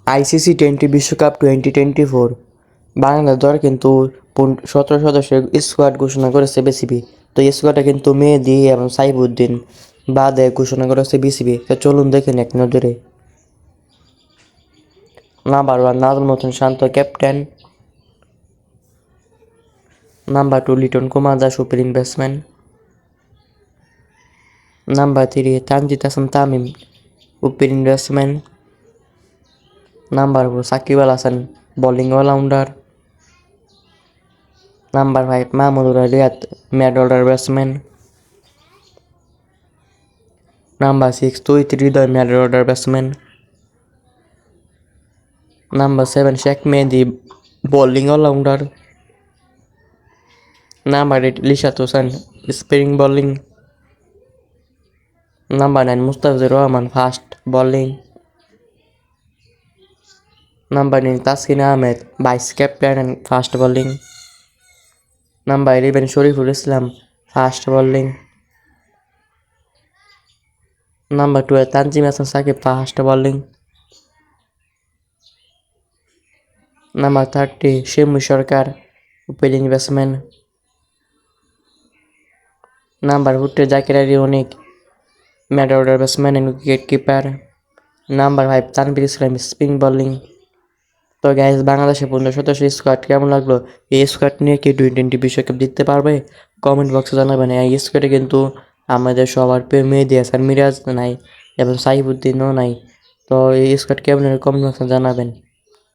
ICC twenty বিশ্বকাপ 2024 বাংলাদেশ দল কিন্তু 17 সদস্যের স্কোয়াড ঘোষণা করেছে বিসিবি। তো এই স্কোয়াডে কিন্তু মেহেদী এবং সাইফুদ্দিন বাদে ঘোষণা করেছে বিসিবি। তো চলুন দেখেন এক নজরে। Number 1 Najmul Hossain Shanto captain. Number 2 Liton Kumar Das opening batsman. Number 3 Tanzid Hasan Tamim opening batsman. Number 4 Shakib Al Hasan bowling allrounder. Number 5 Mahmudur Riyad middle order batsman. Number 6 Towhid Hridoy middle order batsman. Number 7 Sheikh Mehedi bowling allrounder. Number 8 Lishat Hossain spin bowling. Number 9 Mustafizur Rahman fast bowling. Number 9 Taskin Ahmed vice captain and fast bowling. Number 11 Shoriful Islam fast bowling. Number 12 Tanzim Hasan Sakib fast bowling. Number 30 Shimu Sarkar opening batsman. Number 40 Zakir Ali Anik middle order batsman and wicket keeper. Number 5 Tanvir Islam spin bowling. তো guys, বাংলাদেশের 15 সদস্য squad কেমন লাগলো? এই squad নিয়ে কি টি-20 বিশ্বকাপ জিততে পারবে? কমেন্ট বক্সে জানাবেন। এই স্কোয়াডে কিন্তু আমাদের সবার প্রিয় মেহেদী হাসান মিরাজ নাই এবং সাইফুদ্দিনও নাই। তো এই স্কোয়াড কেমন কমেন্ট বক্সে জানাবেন।